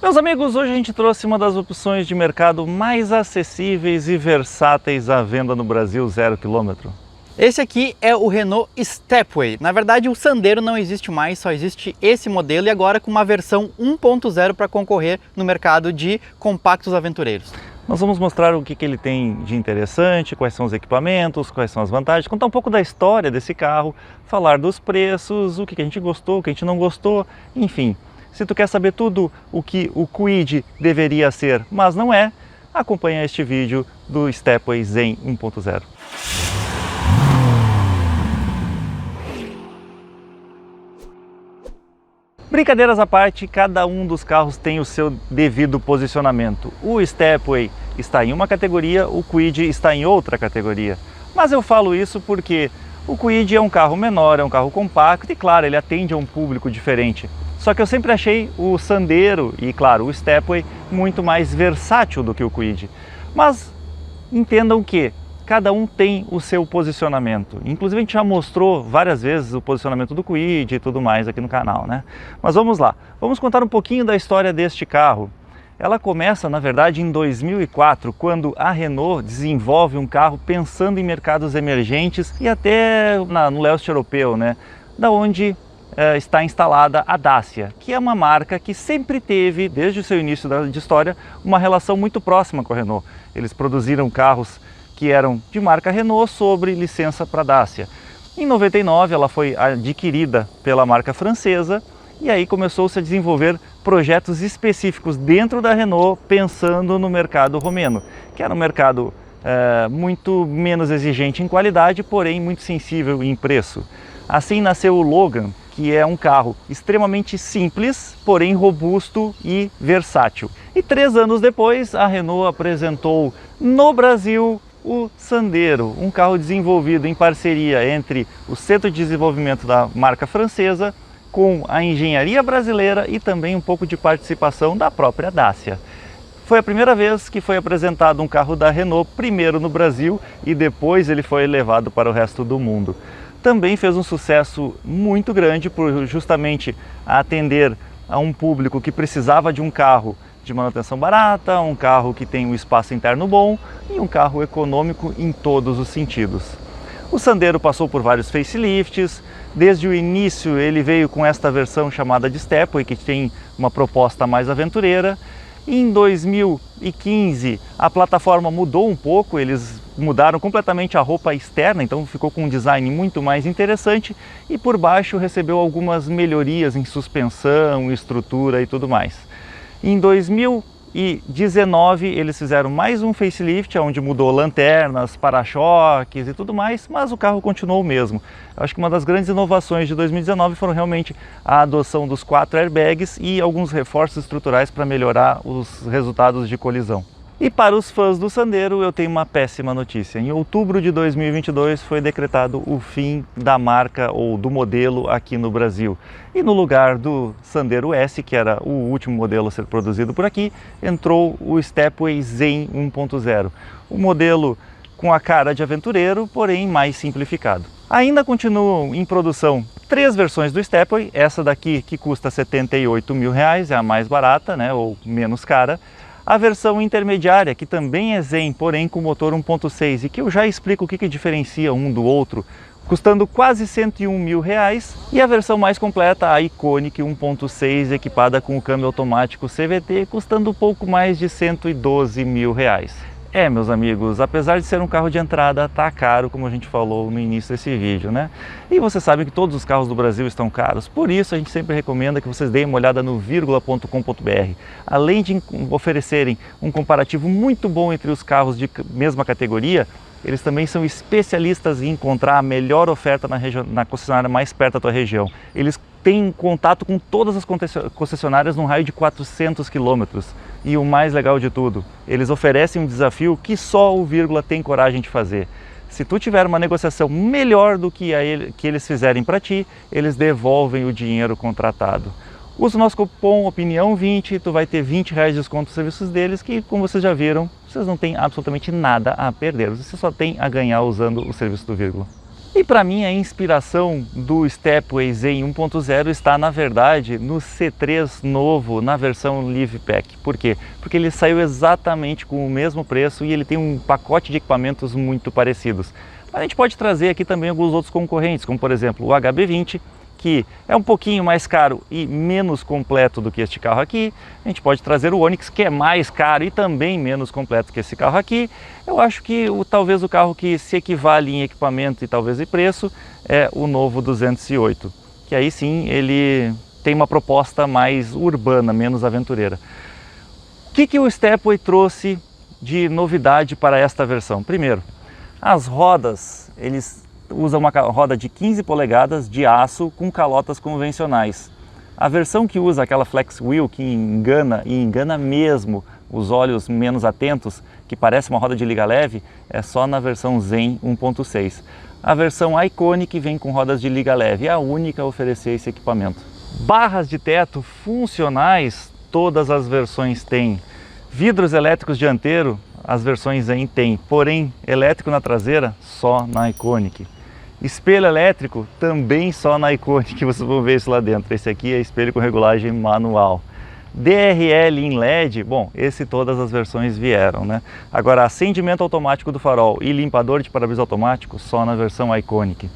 Meus amigos, hoje a gente trouxe uma das opções de mercado mais acessíveis e versáteis à venda no Brasil 0 km. Esse aqui é o Renault Stepway. Na verdade, o Sandero não existe mais, só existe esse modelo e agora com uma versão 1.0 para concorrer no mercado de compactos aventureiros. Nós vamos mostrar o que ele tem de interessante, quais são os equipamentos, quais são as vantagens, contar um pouco da história desse carro, falar dos preços, o que a gente gostou, o que a gente não gostou, enfim. Se tu quer saber tudo o que o Kwid deveria ser, mas não é, acompanha este vídeo do Stepway Zen 1.0. Brincadeiras à parte, cada um dos carros tem o seu devido posicionamento. O Stepway está em uma categoria, o Kwid está em outra categoria. Mas eu falo isso porque o Kwid é um carro menor, é um carro compacto e, claro, ele atende a um público diferente. Só que eu sempre achei o Sandero e, claro, o Stepway muito mais versátil do que o Kwid. Mas entendam que cada um tem o seu posicionamento. Inclusive a gente já mostrou várias vezes o posicionamento do Kwid e tudo mais aqui no canal, né? Mas vamos lá, vamos contar um pouquinho da história deste carro. Ela começa, na verdade, em 2004, quando a Renault desenvolve um carro pensando em mercados emergentes e até no leste europeu, né? Da onde está instalada a Dacia, que é uma marca que sempre teve, desde o seu início de história, uma relação muito próxima com a Renault. Eles produziram carros que eram de marca Renault sobre licença para Dacia. Em 99 ela foi adquirida pela marca francesa e aí começou-se a desenvolver projetos específicos dentro da Renault pensando no mercado romeno, que era um mercado muito menos exigente em qualidade, porém muito sensível em preço. Assim nasceu o Logan, que é um carro extremamente simples, porém robusto e versátil. E 3 anos depois, a Renault apresentou no Brasil o Sandero, um carro desenvolvido em parceria entre o Centro de Desenvolvimento da marca francesa com a engenharia brasileira e também um pouco de participação da própria Dacia. Foi a primeira vez que foi apresentado um carro da Renault, primeiro no Brasil e depois ele foi levado para o resto do mundo. Também fez um sucesso muito grande por justamente atender a um público que precisava de um carro de manutenção barata, um carro que tem um espaço interno bom e um carro econômico em todos os sentidos. O Sandero passou por vários facelifts, desde o início ele veio com esta versão chamada de Stepway, que tem uma proposta mais aventureira. Em 2015 a plataforma mudou um pouco, eles mudaram completamente a roupa externa, então ficou com um design muito mais interessante e por baixo recebeu algumas melhorias em suspensão, estrutura e tudo mais. Em 2019 eles fizeram mais um facelift, onde mudou lanternas, para-choques e tudo mais, mas o carro continuou o mesmo. Eu acho que uma das grandes inovações de 2019 foram realmente a adoção dos 4 airbags e alguns reforços estruturais para melhorar os resultados de colisão. E para os fãs do Sandero eu tenho uma péssima notícia. Em outubro de 2022 foi decretado o fim da marca ou do modelo aqui no Brasil. E no lugar do Sandero S, que era o último modelo a ser produzido por aqui, entrou o Stepway Zen 1.0. Um modelo com a cara de aventureiro, porém mais simplificado. Ainda continuam em produção 3 versões do Stepway, essa daqui que custa R$ 78 mil, é a mais barata, né, ou menos cara. A versão intermediária, que também é Zen, porém com motor 1.6 e que eu já explico o que diferencia um do outro, custando quase R$ 101 mil. E a versão mais completa, a Iconic 1.6, equipada com o câmbio automático CVT, custando um pouco mais de R$ 112 mil. Meus amigos, apesar de ser um carro de entrada, tá caro, como a gente falou no início desse vídeo, né? E você sabe que todos os carros do Brasil estão caros, por isso a gente sempre recomenda que vocês deem uma olhada no virgula.com.br. Além de oferecerem um comparativo muito bom entre os carros de mesma categoria, eles também são especialistas em encontrar a melhor oferta na concessionária mais perto da tua região. Eles têm contato com todas as concessionárias num raio de 400 quilômetros. E o mais legal de tudo, eles oferecem um desafio que só o Vírgula tem coragem de fazer. Se tu tiver uma negociação melhor do que que eles fizerem para ti, eles devolvem o dinheiro contratado. Usa o nosso cupom OPINIÃO20 e tu vai ter R$ 20 de desconto nos serviços deles, que, como vocês já viram, vocês não têm absolutamente nada a perder. Você só tem a ganhar usando o serviço do Vírgula. E para mim a inspiração do Stepway Zen 1.0 está na verdade no C3 novo, na versão Livepack. Por quê? Porque ele saiu exatamente com o mesmo preço e ele tem um pacote de equipamentos muito parecidos. Mas a gente pode trazer aqui também alguns outros concorrentes, como por exemplo o HB20, que é um pouquinho mais caro e menos completo do que este carro aqui. A gente pode trazer o Onix, que é mais caro e também menos completo que esse carro aqui. Eu acho que talvez o carro que se equivale em equipamento e talvez em preço é o novo 208, que aí sim ele tem uma proposta mais urbana, menos aventureira. O que o Stepway trouxe de novidade para esta versão? Primeiro, as rodas, eles usa uma roda de 15 polegadas de aço com calotas convencionais. A versão que usa aquela flex wheel que engana, e engana mesmo os olhos menos atentos, que parece uma roda de liga leve, é só na versão Zen 1.6. A versão Iconic vem com rodas de liga leve, é a única a oferecer esse equipamento. Barras de teto funcionais, todas as versões têm. Vidros elétricos dianteiro, as versões Zen têm, porém elétrico na traseira, só na Iconic. Espelho elétrico também só na Iconic, vocês vão ver isso lá dentro. Esse aqui é espelho com regulagem manual. DRL em LED, bom, esse todas as versões vieram, né? Agora, acendimento automático do farol e limpador de para-brisa automático só na versão Iconic.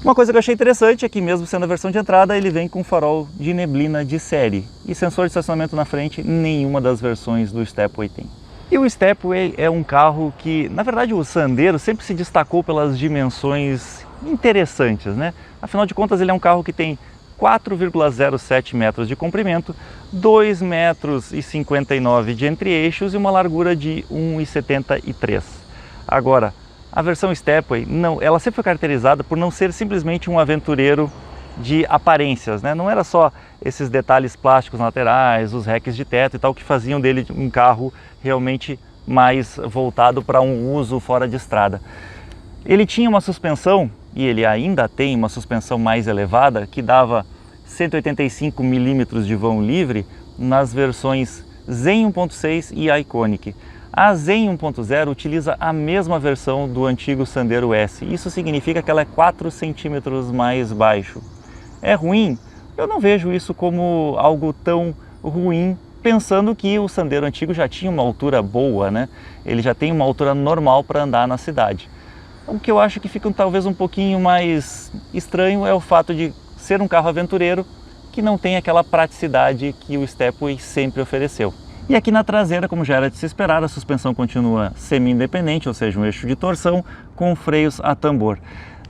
Uma coisa que eu achei interessante é que mesmo sendo a versão de entrada, ele vem com farol de neblina de série. E sensor de estacionamento na frente, nenhuma das versões do Stepway tem. E o Stepway é um carro que, na verdade, o Sandero sempre se destacou pelas dimensões interessantes, né? Afinal de contas, ele é um carro que tem 4,07 metros de comprimento, 2,59 metros de entre-eixos e uma largura de 1,73. Agora, a versão Stepway, não, ela sempre foi caracterizada por não ser simplesmente um aventureiro de aparências, né? Não era só esses detalhes plásticos laterais, os racks de teto e tal, que faziam dele um carro realmente mais voltado para um uso fora de estrada. Ele tinha uma suspensão, e ele ainda tem uma suspensão mais elevada, que dava 185 milímetros de vão livre nas versões Zen 1.6 e Iconic. A Zen 1.0 utiliza a mesma versão do antigo Sandero S. Isso significa que ela é 4 centímetros mais baixo. É ruim? Eu não vejo isso como algo tão ruim, pensando que o Sandero antigo já tinha uma altura boa, né? Ele já tem uma altura normal para andar na cidade. O que eu acho que fica talvez um pouquinho mais estranho é o fato de ser um carro aventureiro que não tem aquela praticidade que o Stepway sempre ofereceu. E aqui na traseira, como já era de se esperar, a suspensão continua semi-independente, ou seja, um eixo de torção com freios a tambor.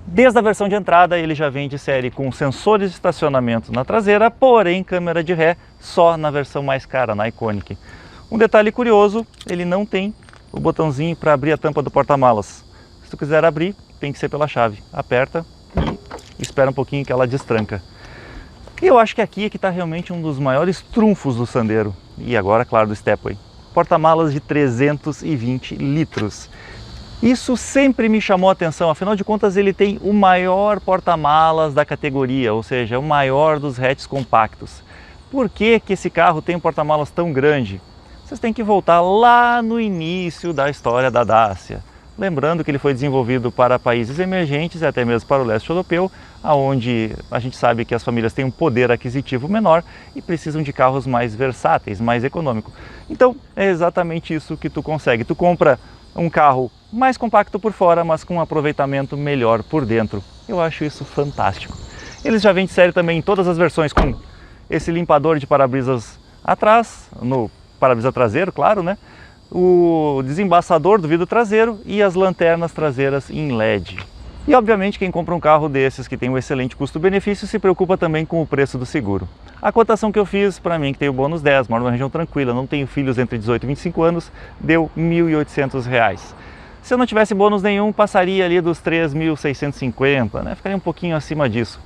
Desde a versão de entrada ele já vem de série com sensores de estacionamento na traseira, porém câmera de ré só na versão mais cara, na Iconic. Um detalhe curioso, ele não tem o botãozinho para abrir a tampa do porta-malas. Se tu quiser abrir, tem que ser pela chave. Aperta e espera um pouquinho que ela destranca. E eu acho que aqui é que está realmente um dos maiores trunfos do Sandero. E agora, claro, do Stepway. Porta-malas de 320 litros. Isso sempre me chamou a atenção, afinal de contas ele tem o maior porta-malas da categoria, ou seja, o maior dos hatches compactos. Por que esse carro tem um porta-malas tão grande? Vocês têm que voltar lá no início da história da Dacia. Lembrando que ele foi desenvolvido para países emergentes e até mesmo para o leste europeu, onde a gente sabe que as famílias têm um poder aquisitivo menor e precisam de carros mais versáteis, mais econômicos. Então é exatamente isso que tu consegue. Tu compra um carro mais compacto por fora, mas com um aproveitamento melhor por dentro. Eu acho isso fantástico. Eles já vêm de série também em todas as versões com esse limpador de para-brisas atrás, no para-brisa traseiro, claro, né? O desembaçador do vidro traseiro e as lanternas traseiras em LED. E obviamente quem compra um carro desses que tem um excelente custo-benefício se preocupa também com o preço do seguro. A cotação que eu fiz para mim, que tem o bônus 10, moro numa região tranquila, não tenho filhos entre 18 e 25 anos, deu R$ 1.800. Se eu não tivesse bônus nenhum, passaria ali dos 3.650, né? Ficaria um pouquinho acima disso.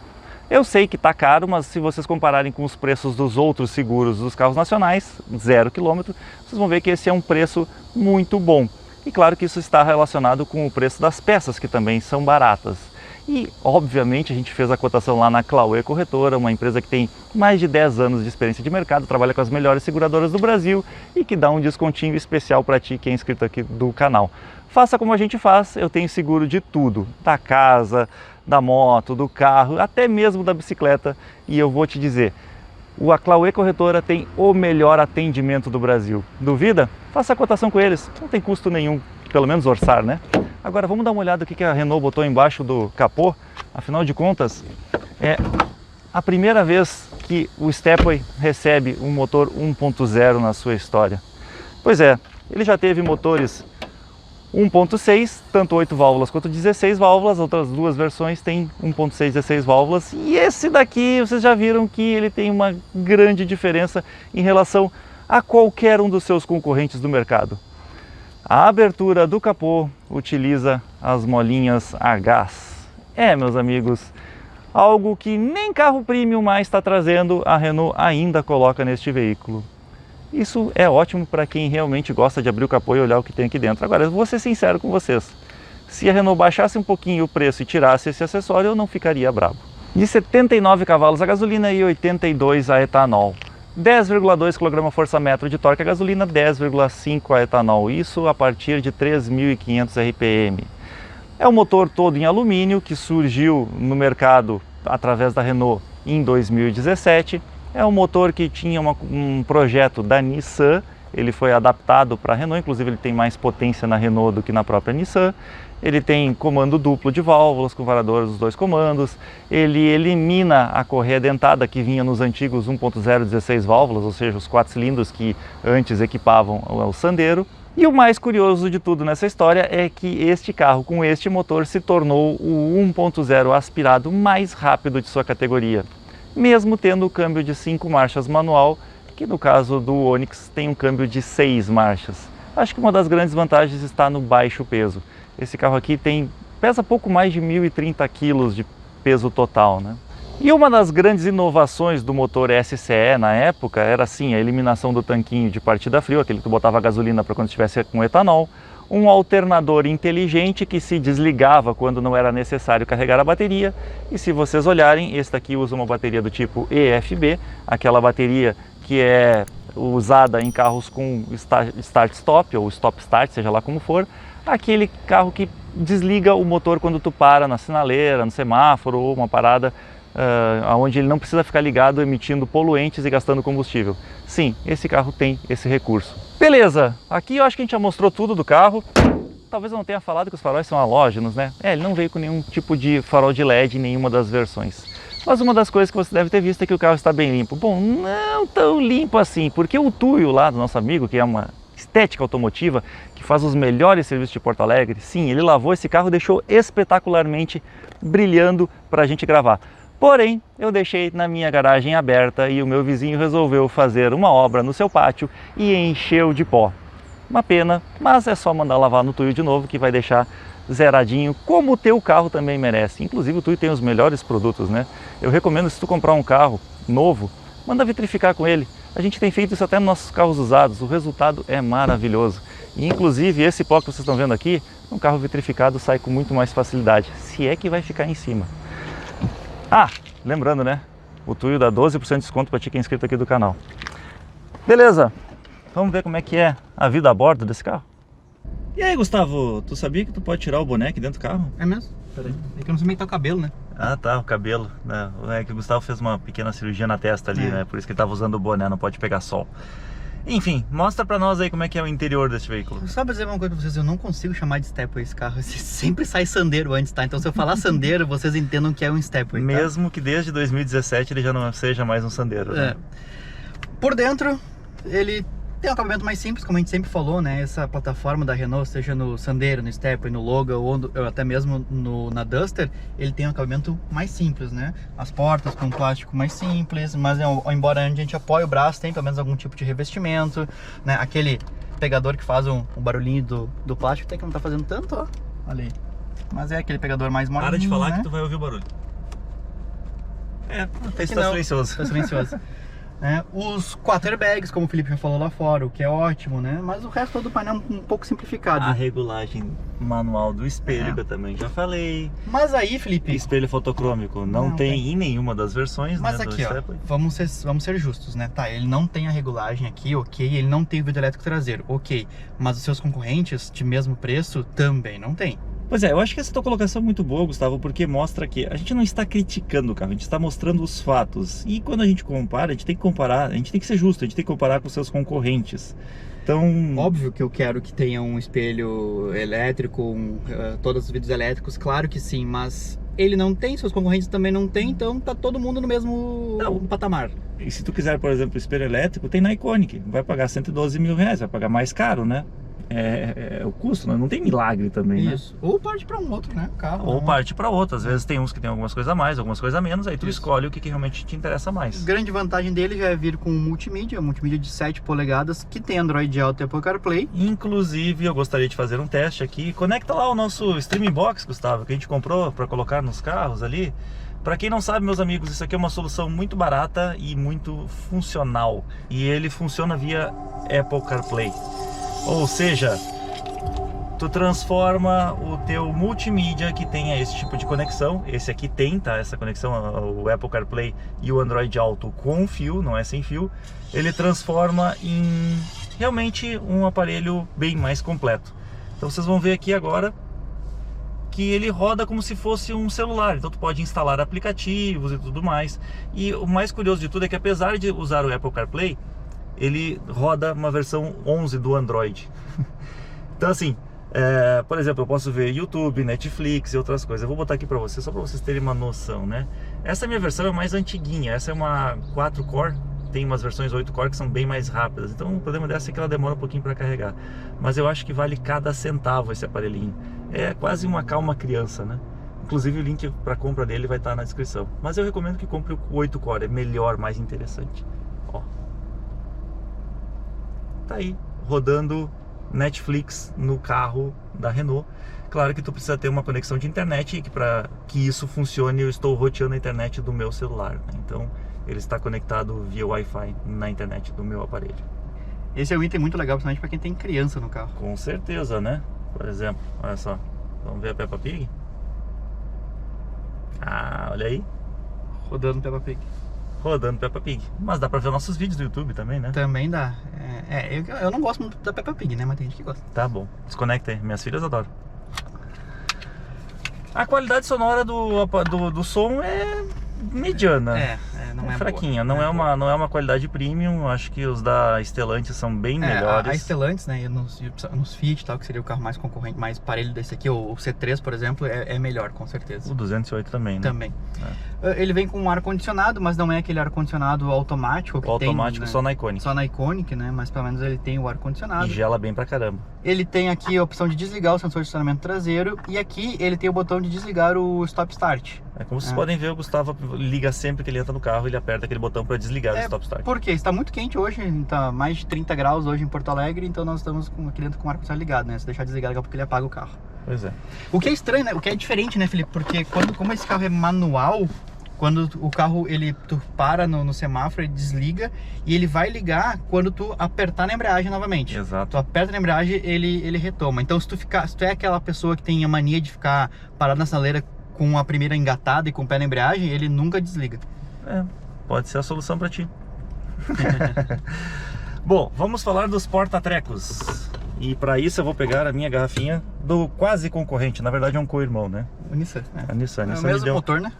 Eu sei que está caro, mas se vocês compararem com os preços dos outros seguros dos carros nacionais, 0 km, vocês vão ver que esse é um preço muito bom. E claro que isso está relacionado com o preço das peças, que também são baratas. E, obviamente, a gente fez a cotação lá na Clauê Corretora, uma empresa que tem mais de 10 anos de experiência de mercado, trabalha com as melhores seguradoras do Brasil e que dá um descontinho especial para ti que é inscrito aqui do canal. faça como a gente faz, eu tenho seguro de tudo, da casa, da moto, do carro, até mesmo da bicicleta, e eu vou te dizer, a Clauê Corretora tem o melhor atendimento do Brasil. Duvida? Faça a cotação com eles, não tem custo nenhum, pelo menos orçar, né? Agora vamos dar uma olhada no que a Renault botou embaixo do capô. Afinal de contas, é a primeira vez que o Stepway recebe um motor 1.0 na sua história. Pois é, ele já teve motores 1.6, tanto 8 válvulas quanto 16 válvulas, outras duas versões têm 1.6 e 16 válvulas, e esse daqui vocês já viram que ele tem uma grande diferença em relação a qualquer um dos seus concorrentes do mercado. A abertura do capô utiliza as molinhas a gás. Meus amigos, algo que nem carro premium mais está trazendo, a Renault ainda coloca neste veículo. Isso é ótimo para quem realmente gosta de abrir o capô e olhar o que tem aqui dentro. Agora, eu vou ser sincero com vocês. Se a Renault baixasse um pouquinho o preço e tirasse esse acessório, eu não ficaria bravo. De 79 cavalos a gasolina e 82 a etanol. 10,2 kgfm de torque a gasolina, 10,5 a etanol. Isso a partir de 3.500 RPM. É um motor todo em alumínio que surgiu no mercado através da Renault em 2017. É um motor que tinha um projeto da Nissan, ele foi adaptado para a Renault, inclusive ele tem mais potência na Renault do que na própria Nissan. Ele tem comando duplo de válvulas, com variadores dos dois comandos. Ele elimina a correia dentada que vinha nos antigos 1.0 16 válvulas, ou seja, os 4 cilindros que antes equipavam o Sandero. E o mais curioso de tudo nessa história é que este carro com este motor se tornou o 1.0 aspirado mais rápido de sua categoria, mesmo tendo o câmbio de 5 marchas manual, que no caso do Onix tem um câmbio de 6 marchas. Acho que uma das grandes vantagens está no baixo peso. Esse carro aqui pesa pouco mais de 1.030 kg de peso total, né? E uma das grandes inovações do motor SCE na época era assim, a eliminação do tanquinho de partida frio, aquele que tu botava gasolina para quando estivesse com etanol, um alternador inteligente que se desligava quando não era necessário carregar a bateria, e se vocês olharem, esse daqui usa uma bateria do tipo EFB, aquela bateria que é usada em carros com start-stop ou stop-start, seja lá como for, aquele carro que desliga o motor quando tu para na sinaleira, no semáforo ou uma parada onde ele não precisa ficar ligado emitindo poluentes e gastando combustível. Sim, esse carro tem esse recurso. Beleza, aqui eu acho que a gente já mostrou tudo do carro. Talvez eu não tenha falado que os faróis são halógenos, né? Ele não veio com nenhum tipo de farol de LED em nenhuma das versões. Mas uma das coisas que você deve ter visto é que o carro está bem limpo. Bom, não tão limpo assim, porque o Tuyo lá do nosso amigo, que é uma estética automotiva, que faz os melhores serviços de Porto Alegre, sim, ele lavou esse carro e deixou espetacularmente brilhando para a gente gravar. Porém, eu deixei na minha garagem aberta e o meu vizinho resolveu fazer uma obra no seu pátio e encheu de pó. Uma pena, mas é só mandar lavar no Tuyo de novo que vai deixar zeradinho, como o teu carro também merece. Inclusive o Tuyo tem os melhores produtos, né? Eu recomendo, se tu comprar um carro novo, manda vitrificar com ele. A gente tem feito isso até nos nossos carros usados, o resultado é maravilhoso. E inclusive esse pó que vocês estão vendo aqui, um carro vitrificado sai com muito mais facilidade, se é que vai ficar em cima. Ah, lembrando, né? O Tuyo dá 12% de desconto para ti que é inscrito aqui do canal. Beleza, vamos ver como é que é a vida a bordo desse carro. E aí, Gustavo, tu sabia que tu pode tirar o boné aqui dentro do carro? É mesmo? Peraí, é que eu não sei como é que tá o cabelo, né? Ah, tá, o cabelo, né? É que o Gustavo fez uma pequena cirurgia na testa ali, né? Por isso que ele tava usando o boné, não pode pegar sol. Enfim, mostra pra nós aí como é que é o interior desse veículo. Só pra dizer uma coisa pra vocês, eu não consigo chamar de Stepway esse carro. Sempre sai Sandero antes, tá? Então se eu falar Sandero, vocês entendam que é um Stepway, tá? Mesmo que desde 2017 ele já não seja mais um Sandero, né? Por dentro, ele tem um acabamento mais simples, como a gente sempre falou, né? Essa plataforma da Renault, seja no Sandero, no Stepway, no Logan ou até mesmo na Duster, ele tem um acabamento mais simples, né? As portas com plástico mais simples, mas embora a gente apoie o braço, tem pelo menos algum tipo de revestimento, né? Aquele pegador que faz um barulhinho do plástico, tem que não tá fazendo tanto, ó. Olha aí. Mas é aquele pegador mais molinho, para de falar, né? Que tu vai ouvir o barulho. Está silencioso. silencioso. Tá silencioso. Os 4 airbags, como o Felipe já falou lá fora, o que é ótimo, né? Mas o resto do painel é um pouco simplificado. A regulagem manual do espelho, que eu também já falei. Mas aí, Felipe... Espelho fotocrômico não tem em nenhuma das versões, mas né, aqui, ó, vamos ser justos, né? Tá, ele não tem a regulagem aqui, ok. Ele não tem o vidro elétrico traseiro, ok. Mas os seus concorrentes de mesmo preço também não tem. Pois é, eu acho que essa tua colocação é muito boa, Gustavo, porque mostra que a gente não está criticando o carro, a gente está mostrando os fatos. E quando a gente compara, a gente tem que comparar, a gente tem que ser justo, a gente tem que comparar com os seus concorrentes. Então... Óbvio que eu quero que tenha um espelho elétrico, todos os vidros elétricos, claro que sim, mas ele não tem, seus concorrentes também não tem, então tá todo mundo no mesmo patamar. E se tu quiser, por exemplo, espelho elétrico, tem na Iconic, vai pagar 112 mil reais, vai pagar mais caro, né? É o custo, né? Não tem milagre também, isso, né? Ou parte para um outro, né? Carro. Ou parte para outro. Às vezes tem uns que tem algumas coisas a mais, algumas coisas a menos, aí tu escolhe o que realmente te interessa mais. Grande vantagem dele já é vir com multimídia de 7 polegadas, que tem Android Auto e Apple CarPlay. Inclusive, eu gostaria de fazer um teste aqui. Conecta lá o nosso Streaming Box, Gustavo, que a gente comprou para colocar nos carros ali. Para quem não sabe, meus amigos, isso aqui é uma solução muito barata e muito funcional. E ele funciona via Apple CarPlay. Ou seja, tu transforma o teu multimídia que tenha esse tipo de conexão. Esse aqui tem, tá? Essa conexão, o Apple CarPlay e o Android Auto com fio, não é sem fio. Ele transforma em realmente um aparelho bem mais completo. Então vocês vão ver aqui agora que ele roda como se fosse um celular. Então tu pode instalar aplicativos e tudo mais. E o mais curioso de tudo é que apesar de usar o Apple CarPlay, ele roda uma versão 11 do Android. Então assim, por exemplo, eu posso ver YouTube, Netflix e outras coisas. Eu vou botar aqui pra vocês, só pra vocês terem uma noção, né? Essa minha versão é mais antiguinha, essa é uma 4-core. Tem umas versões 8-core que são bem mais rápidas. Então o problema dessa é que ela demora um pouquinho para carregar. Mas eu acho que vale cada centavo esse aparelhinho. É quase uma calma criança, né? Inclusive o link para compra dele vai estar na descrição. Mas eu recomendo que compre o 8-core, é melhor, mais interessante. Ó. Tá aí, rodando Netflix no carro da Renault. Claro que tu precisa ter uma conexão de internet e que para que isso funcione eu estou roteando a internet do meu celular, né? Então ele está conectado via Wi-Fi na internet do meu aparelho. Esse é um item muito legal, principalmente para quem tem criança no carro. Com certeza, né? Por exemplo, olha só, vamos ver a Peppa Pig? Ah, olha aí. Rodando Peppa Pig. Rodando Peppa Pig. Mas dá pra ver nossos vídeos do YouTube também, né? Também dá. Eu não gosto muito da Peppa Pig, né? Mas tem gente que gosta. Tá bom. Desconecta aí. Minhas filhas adoram. A qualidade sonora do som é mediana. Não é fraquinha. Boa. Não é uma qualidade premium. Acho que os da Stellantis são bem melhores. A Stellantis, né? Nos Fiat e tal, que seria o carro mais concorrente, mais parelho desse aqui, o C3, por exemplo, é melhor, com certeza. O 208 também, né? Também. Ele vem com um ar-condicionado, mas não é aquele ar-condicionado automático que automático tem, né? Só na Iconic. Só na Iconic, né? Mas pelo menos ele tem o ar-condicionado. E gela bem pra caramba. Ele tem aqui a opção de desligar o sensor de estacionamento traseiro. E aqui ele tem o botão de desligar o Stop Start. Como vocês podem ver, o Gustavo liga sempre que ele entra no carro, ele aperta aquele botão para desligar o Stop Start. Por quê? Está muito quente hoje, está mais de 30 graus hoje em Porto Alegre, então nós estamos aqui dentro com o ar-condicionado ligado, né? Se deixar desligado, daqui a pouco ele apaga o carro. Pois é. O que é estranho, né? O que é diferente, né, Felipe? Porque como esse carro é manual, quando o carro tu para no semáforo, ele desliga e ele vai ligar quando tu apertar na embreagem novamente. Exato. Tu aperta na embreagem, ele retoma. Então se tu é aquela pessoa que tem a mania de ficar parado na sinaleira com a primeira engatada e com o pé na embreagem, ele nunca desliga. Pode ser a solução para ti. Bom, vamos falar dos porta-trecos. E para isso eu vou pegar a minha garrafinha do quase concorrente. Na verdade é um co-irmão, né? O Nissan. A Nissan. É o mesmo motor, né?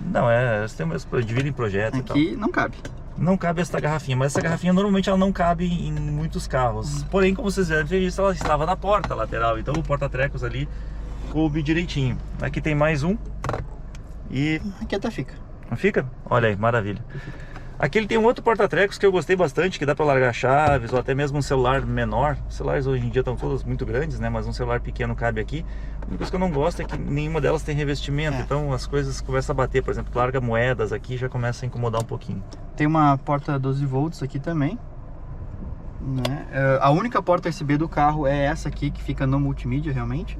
Não, eles têm o mesmo, dividem projetos e tal. Aqui não cabe. Não cabe essa garrafinha, mas essa garrafinha normalmente ela não cabe em muitos carros. Porém, como vocês viram, ela estava na porta lateral. Então o porta-trecos ali coube direitinho. Aqui tem mais um. E aqui até fica. Fica? Olha aí, maravilha. Aqui ele tem um outro porta-trecos que eu gostei bastante, que dá para largar chaves ou até mesmo um celular menor. Os celulares hoje em dia estão todos muito grandes, né? Mas um celular pequeno cabe aqui. A única coisa que eu não gosto é que nenhuma delas tem revestimento, então as coisas começam a bater. Por exemplo, larga moedas aqui já começa a incomodar um pouquinho. Tem uma porta 12 volts aqui também, né? A única porta USB do carro é essa aqui, que fica no multimídia realmente.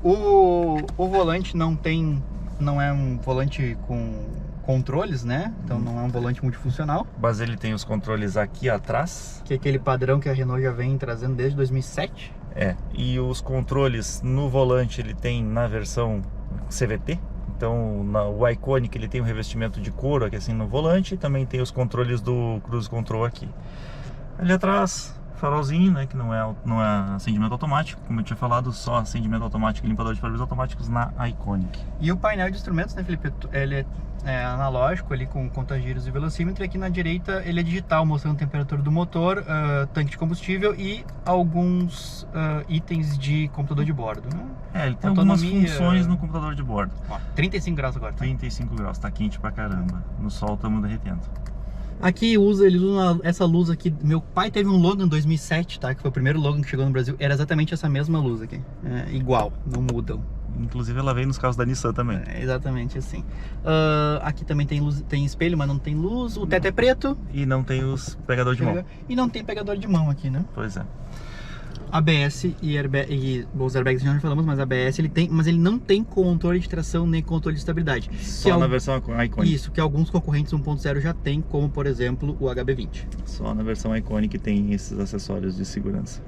O volante não é um volante com controles, né? Então não é um volante multifuncional. Mas ele tem os controles aqui atrás. Que é aquele padrão que a Renault já vem trazendo desde 2007. E os controles no volante ele tem na versão CVT. Então o Iconic ele tem um revestimento de couro aqui assim no volante. E também tem os controles do Cruise Control aqui. Ali atrás, farolzinho, né? Que não é acendimento automático. Como eu tinha falado, só acendimento automático e limpador de para-brisas automáticos na Iconic. E o painel de instrumentos, né, Felipe? Ele é analógico ali com contagiros e velocímetro. E aqui na direita ele é digital, mostrando a temperatura do motor, tanque de combustível e alguns itens de computador de bordo, né? Ele tem algumas funções no computador de bordo. Ó, 35 graus agora, tá? 35 graus, tá quente pra caramba. No sol estamos derretendo. Aqui eles usam essa luz aqui. Meu pai teve um Logan 2007, tá? Que foi o primeiro Logan que chegou no Brasil. Era exatamente essa mesma luz aqui. Igual, não mudam. Inclusive ela veio nos carros da Nissan também. Exatamente assim. Aqui também tem luz, tem espelho, mas não tem luz. O teto é preto. E não tem os pegador de mão. E não tem pegador de mão aqui, né? Pois é. ABS e airbag, os airbags já falamos, mas ABS ele tem, mas ele não tem controle de tração nem controle de estabilidade. Só na versão Iconic. Isso, que alguns concorrentes 1.0 já tem, como por exemplo o HB20. Só na versão Iconic tem esses acessórios de segurança.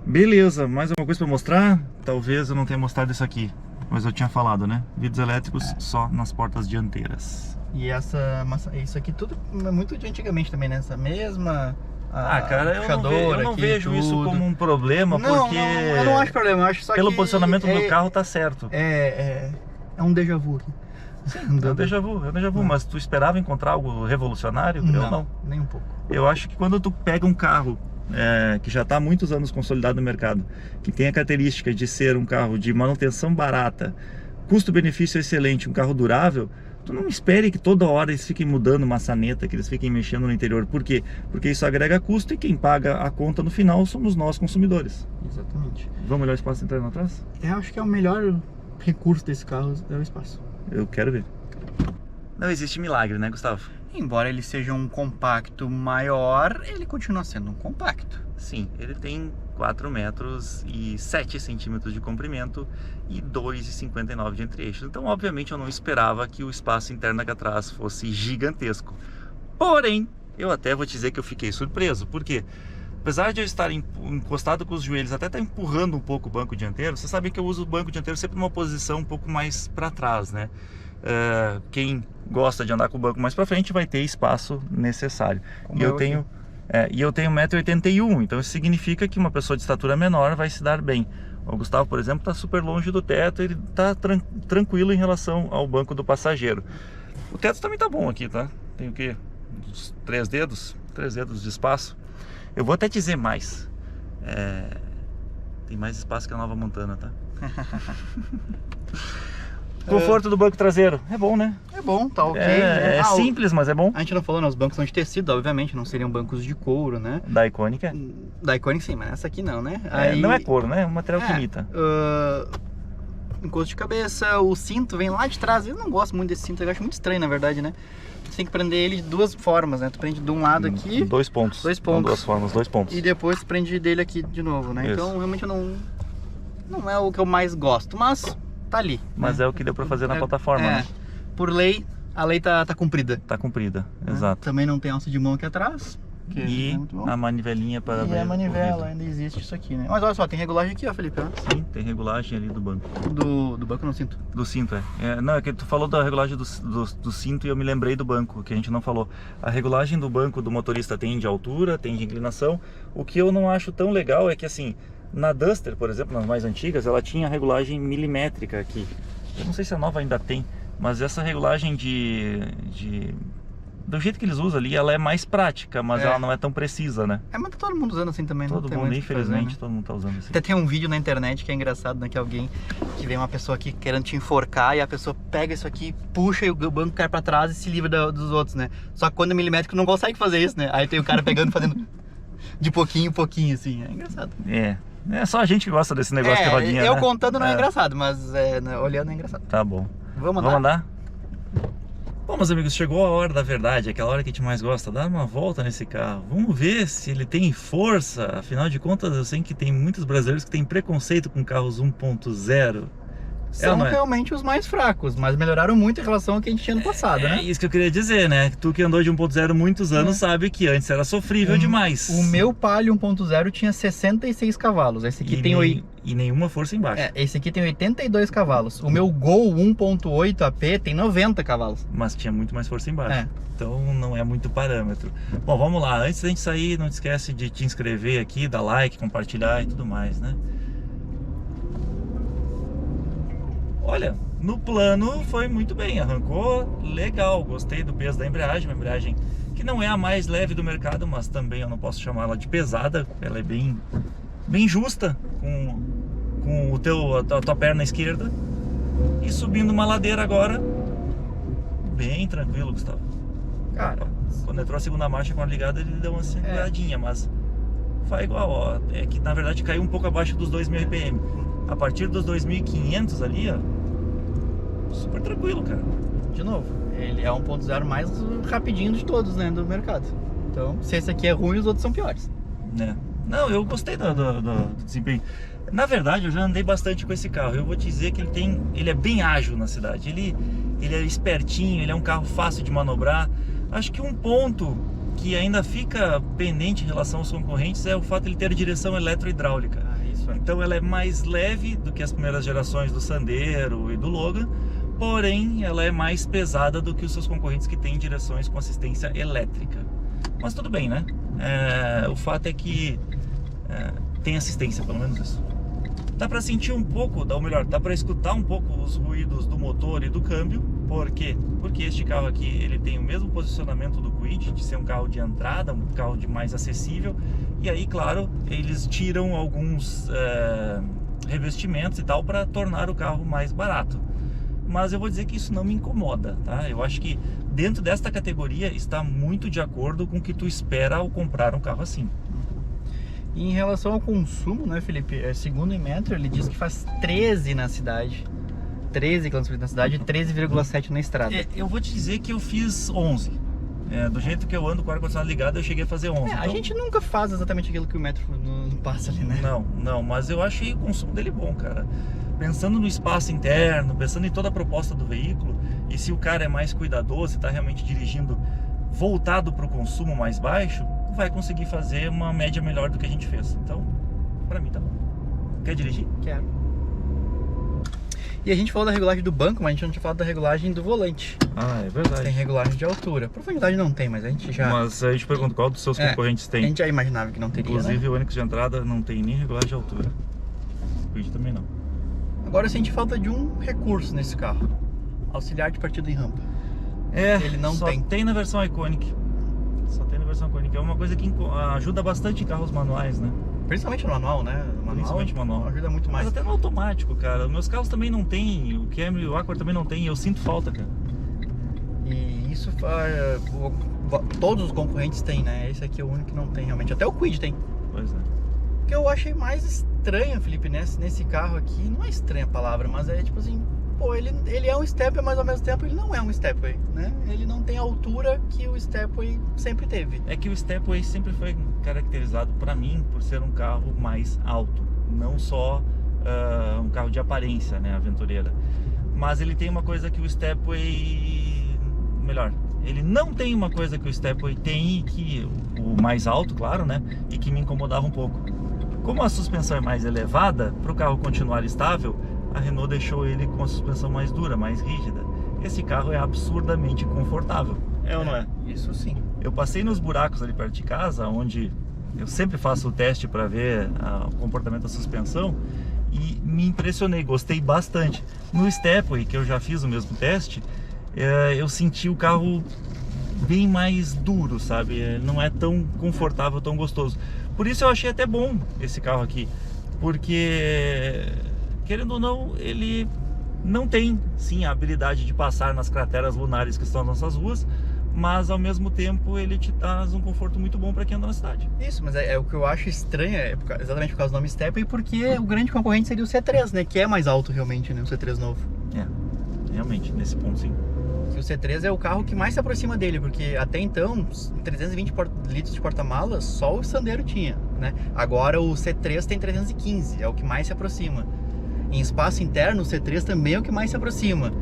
Beleza, mais alguma coisa para mostrar? Talvez eu não tenha mostrado isso aqui, mas eu tinha falado, né? Vidros elétricos só nas portas dianteiras. E isso aqui tudo é muito de antigamente também, né? Essa mesma... cara, eu não vejo isso como um problema, porque... eu não acho problema, eu acho só pelo que posicionamento do carro tá certo. É um déjà vu aqui. Sim, é um déjà vu, mas tu esperava encontrar algo revolucionário? Eu não. Nem um pouco. Eu acho que quando tu pega um carro que já está há muitos anos consolidado no mercado, que tem a característica de ser um carro de manutenção barata, custo-benefício excelente, um carro durável, tu não espere que toda hora eles fiquem mudando maçaneta, que eles fiquem mexendo no interior. Por quê? Porque isso agrega custo e quem paga a conta no final somos nós, consumidores. Exatamente. Vamos olhar o espaço interno atrás? Eu acho que é o melhor recurso desse carro, é o espaço. Eu quero ver. Não existe milagre, né, Gustavo? Embora ele seja um compacto maior, ele continua sendo um compacto. Sim, ele tem 4 metros e 7 centímetros de comprimento e 2,59 de entre-eixos. Então, obviamente, eu não esperava que o espaço interno aqui atrás fosse gigantesco. Porém, eu até vou te dizer que eu fiquei surpreso. Por quê? Apesar de eu estar encostado com os joelhos, até estar empurrando um pouco o banco dianteiro, você sabe que eu uso o banco dianteiro sempre numa posição um pouco mais para trás, né? Quem gosta de andar com o banco mais para frente vai ter espaço necessário. E eu tenho 1,81 m, então isso significa que uma pessoa de estatura menor vai se dar bem. O Gustavo, por exemplo, está super longe do teto, ele está tranquilo em relação ao banco do passageiro. O teto também está bom aqui, tá? Tem o quê? Uns 3 dedos de espaço. Eu vou até dizer mais. Tem mais espaço que a nova Montana, tá? Conforto do banco traseiro. É bom, né? É bom, tá ok. É simples, mas é bom. A gente não falou, né? Os bancos são de tecido, obviamente, não seriam bancos de couro, né? Da Iconic é? Da Iconic sim, mas essa aqui não, né? Não é couro, né? É um material que imita. Encosto de cabeça, o cinto vem lá de trás. Eu não gosto muito desse cinto, eu acho muito estranho, na verdade, né? Você tem que prender ele de 2 formas, né? Tu prende de um lado aqui... 2 pontos. 2 pontos. São 2 formas, 2 pontos. E depois prende dele aqui de novo, né? Isso. Então, realmente, não é o que eu mais gosto, mas tá ali. Mas né? é o que deu pra fazer na plataforma, né? Por lei, a lei tá cumprida. Tá cumprida, exato. Também não tem alça de mão aqui atrás. E a manivelinha para abrir. E a manivela, ainda existe isso aqui, né? Mas olha só, tem regulagem aqui, ó, Felipe. Sim, tem regulagem ali do banco. Do banco no cinto? Do cinto, não, é que tu falou da regulagem do cinto e eu me lembrei do banco, que a gente não falou. A regulagem do banco do motorista tem de altura, tem de inclinação. O que eu não acho tão legal é que assim, na Duster, por exemplo, nas mais antigas, ela tinha a regulagem milimétrica aqui. Eu não sei se a nova ainda tem, mas essa regulagem do jeito que eles usam ali, ela é mais prática, mas ela não é tão precisa, né? Mas tá todo mundo usando assim também. Todo mundo, infelizmente, todo mundo tá usando assim. Até tem um vídeo na internet que é engraçado, né? Que alguém, que vem uma pessoa aqui querendo te enforcar e a pessoa pega isso aqui, puxa e o banco cai pra trás e se livra dos outros, né? Só que quando é milimétrico não consegue fazer isso, né? Aí tem o cara pegando, fazendo de pouquinho em pouquinho, assim. É engraçado. É só a gente que gosta desse negócio de rodinha, eu né? Contando não é engraçado, mas olhando é engraçado. Tá bom. Vamos andar? Bom, meus amigos, chegou a hora da verdade, aquela hora que a gente mais gosta, dar uma volta nesse carro. Vamos ver se ele tem força. Afinal de contas, eu sei que tem muitos brasileiros que têm preconceito com carros 1.0. são realmente os mais fracos, mas melhoraram muito em relação ao que a gente tinha no passado, né? É isso que eu queria dizer, né? Tu que andou de 1.0 muitos anos sabe que antes era sofrível demais. O meu Palio 1.0 tinha 66 cavalos, esse aqui e nenhuma força embaixo. Esse aqui tem 82 cavalos. O meu Gol 1.8 AP tem 90 cavalos. Mas tinha muito mais força embaixo. Então não é muito parâmetro. Bom, vamos lá. Antes da gente sair, não esquece de te inscrever aqui, dar like, compartilhar e tudo mais, né? Olha, no plano foi muito bem, arrancou legal, gostei do peso da embreagem, uma embreagem que não é a mais leve do mercado, mas também eu não posso chamar ela de pesada, ela é bem justa com a tua perna esquerda. E subindo uma ladeira agora, bem tranquilo, Gustavo. Cara, quando entrou a segunda marcha com a ligada, ele deu uma seguradinha, mas foi igual, ó, é que na verdade caiu um pouco abaixo dos 2.000 RPM. A partir dos 2.500 ali, ó, super tranquilo, cara. De novo, ele é 1.0 mais rapidinho de todos, né, do mercado. Então, se esse aqui é ruim, os outros são piores. Né? Não, eu gostei do desempenho. Na verdade, eu já andei bastante com esse carro. Eu vou te dizer que ele é bem ágil na cidade. Ele é espertinho, ele é um carro fácil de manobrar. Acho que um ponto que ainda fica pendente em relação aos concorrentes é o fato de ele ter direção eletro-hidráulica. Então ela é mais leve do que as primeiras gerações do Sandero e do Logan, porém ela é mais pesada do que os seus concorrentes que têm direções com assistência elétrica. Mas tudo bem, né? O fato é que tem assistência, pelo menos isso. Dá para sentir um pouco, ou melhor, dá para escutar um pouco os ruídos do motor e do câmbio. Por quê? Porque este carro aqui ele tem o mesmo posicionamento do Kwid, de ser um carro de entrada, um carro de mais acessível. E aí, claro, eles tiram alguns revestimentos e tal para tornar o carro mais barato. Mas eu vou dizer que isso não me incomoda, tá? Eu acho que dentro desta categoria está muito de acordo com o que tu espera ao comprar um carro assim. E em relação ao consumo, né, Felipe? Segundo o Inmetro, ele diz que faz 13 na cidade. 13 km na cidade e 13,7 na estrada. Eu vou te dizer que eu fiz 11. Do jeito que eu ando com o ar-condicionado ligado, eu cheguei a fazer 11. A gente nunca faz exatamente aquilo que o Metro não passa ali, né? Não, mas eu achei o consumo dele bom, cara. Pensando no espaço interno, pensando em toda a proposta do veículo, e se o cara é mais cuidadoso, está realmente dirigindo voltado para o consumo mais baixo, vai conseguir fazer uma média melhor do que a gente fez. Então, para mim tá bom. Quer dirigir? Quero. E a gente falou da regulagem do banco, mas a gente não tinha falado da regulagem do volante. Ah, é verdade. Tem regulagem de altura. Profundidade não tem, mas a gente já... Mas a gente pergunta qual dos seus concorrentes tem. A gente já imaginava que não teria, inclusive, né? O Onix de entrada não tem nem regulagem de altura. O Kwid também não. Agora a gente falta de um recurso nesse carro. Auxiliar de partida em rampa. Ele não tem. Só tem na versão Iconic. Só tem na versão Iconic. É uma coisa que ajuda bastante em carros manuais, né? Principalmente no manual, né? Principalmente manual. Ajuda muito mais. Mas até no automático, cara. Os meus carros também não tem. O Camry e o Accord também não tem. Eu sinto falta, cara. E isso todos os concorrentes têm, né? Esse aqui é o único que não tem realmente. Até o Kwid tem. Pois é. O que eu achei mais estranho, Felipe, nesse carro aqui, não é estranha a palavra, mas é tipo assim, pô, ele é um Stepway, mas ao mesmo tempo ele não é um Stepway, né? Ele não tem a altura que o Stepway sempre teve. É que o Stepway sempre foi caracterizado pra mim por ser um carro mais alto, não só um carro de aparência, né, aventureira. Mas ele tem uma coisa que o Stepway... Melhor, ele não tem uma coisa que o Stepway tem, que o mais alto, claro, né, e que me incomodava um pouco. Como a suspensão é mais elevada, para o carro continuar estável, a Renault deixou ele com a suspensão mais dura, mais rígida. Esse carro é absurdamente confortável. É ou não é? Isso sim. Eu passei nos buracos ali perto de casa, onde eu sempre faço o teste para ver o comportamento da suspensão, e me impressionei, gostei bastante. No Stepway, que eu já fiz o mesmo teste, eu senti o carro bem mais duro, sabe? Não é tão confortável, tão gostoso. Por isso eu achei até bom esse carro aqui, porque, querendo ou não, ele não tem, sim, a habilidade de passar nas crateras lunares que estão nas nossas ruas, mas ao mesmo tempo ele te traz um conforto muito bom para quem anda na cidade. Isso, mas o que eu acho estranho exatamente por causa do nome Stepway, porque o grande concorrente seria o C3, né? Que é mais alto realmente, né? O C3 novo. Realmente, nesse ponto sim. O C3 é o carro que mais se aproxima dele, porque até então, 320 litros de porta-malas, só o Sandero tinha, né? Agora o C3 tem 315, é o que mais se aproxima. em espaço interno, o C3 também é o que mais se aproxima, né?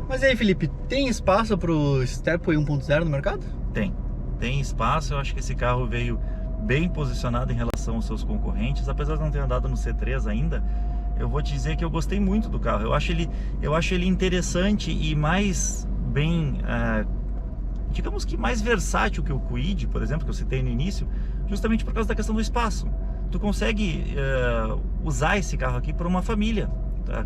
Mas e aí, Felipe, tem espaço para o Stepway 1.0 no mercado? Tem espaço. Eu acho que esse carro veio bem posicionado em relação aos seus concorrentes, apesar de não ter andado no C3 ainda. Eu vou te dizer que eu gostei muito do carro. Eu acho ele interessante e mais bem, digamos que mais versátil que o Kwid, por exemplo, que eu citei no início, justamente por causa da questão do espaço. Tu consegue usar esse carro aqui para uma família.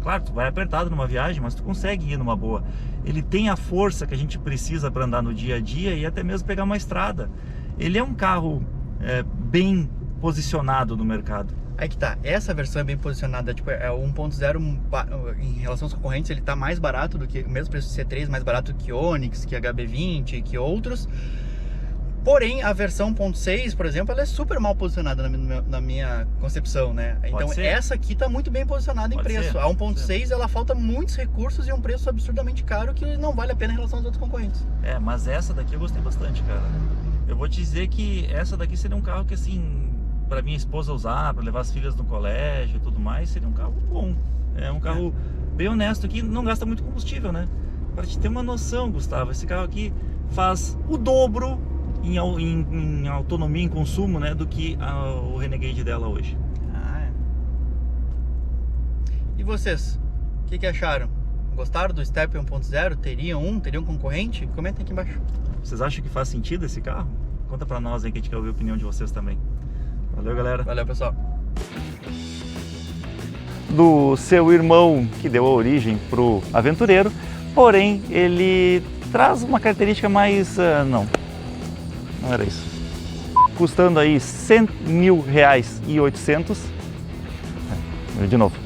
Claro, tu vai apertado numa viagem, mas tu consegue ir numa boa. Ele tem a força que a gente precisa para andar no dia a dia e até mesmo pegar uma estrada. Ele é um carro bem posicionado no mercado. Aí que tá, essa versão é bem posicionada, tipo, é o 1.0 em relação aos concorrentes, ele tá mais barato do que, o mesmo preço do C3, mais barato que Onix, que HB20, que outros. Porém, a versão 1.6, por exemplo, ela é super mal posicionada na minha concepção, né? Então essa aqui tá muito bem posicionada em preço. A 1.6, ela falta muitos recursos e um preço absurdamente caro que não vale a pena em relação aos outros concorrentes. Mas essa daqui eu gostei bastante, cara. Eu vou te dizer que essa daqui seria um carro que, assim, para minha esposa usar, para levar as filhas no colégio e tudo mais, seria um carro bom. É um carro bem honesto, que não gasta muito combustível, né? Para te ter uma noção, Gustavo, esse carro aqui faz o dobro em autonomia, em consumo, né, do que o Renegade dela hoje. E vocês, o que acharam? Gostaram do Stepway 1.0? Teriam um concorrente? Comenta aqui embaixo. Vocês acham que faz sentido esse carro? Conta pra nós aí, que a gente quer ouvir a opinião de vocês também. Valeu, galera. Valeu, pessoal. Do seu irmão que deu a origem pro Aventureiro, porém ele traz uma característica mais... não era isso. Custando aí R$100.800. De novo.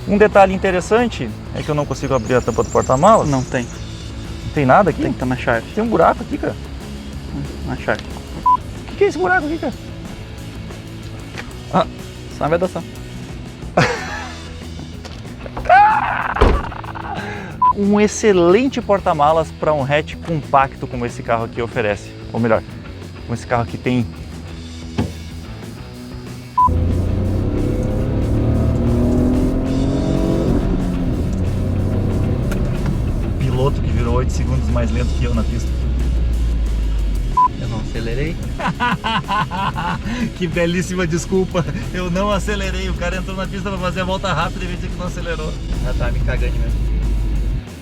Um detalhe interessante é que eu não consigo abrir a tampa do porta-malas. Não tem. Não tem nada aqui? Tem que estar na chave. Tem um buraco aqui, cara. Na chave. O que é esse buraco aqui, cara? Só uma vedação. Um excelente porta-malas para um hatch compacto como esse carro aqui oferece. Ou melhor, como esse carro aqui tem. O piloto que virou 8 segundos mais lento que eu na pista. Eu não acelerei. Que belíssima desculpa. Eu não acelerei. O cara entrou na pista para fazer a volta rápida e me disse que não acelerou. Já tá me cagando mesmo.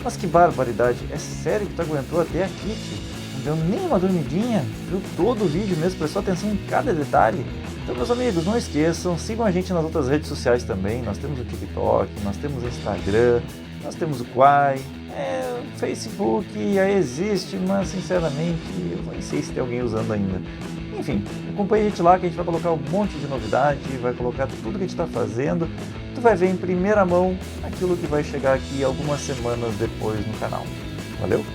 Mas que barbaridade. É sério que tu aguentou até aqui, tio? Não deu nem uma dormidinha? Viu todo o vídeo mesmo? Prestou atenção em cada detalhe? Então, meus amigos, não esqueçam. Sigam a gente nas outras redes sociais também. Nós temos o TikTok, nós temos o Instagram, nós temos o Quai. O Facebook já existe, mas sinceramente eu não sei se tem alguém usando ainda. Enfim, acompanhe a gente lá que a gente vai colocar um monte de novidade, vai colocar tudo que a gente está fazendo. Tu vai ver em primeira mão aquilo que vai chegar aqui algumas semanas depois no canal. Valeu?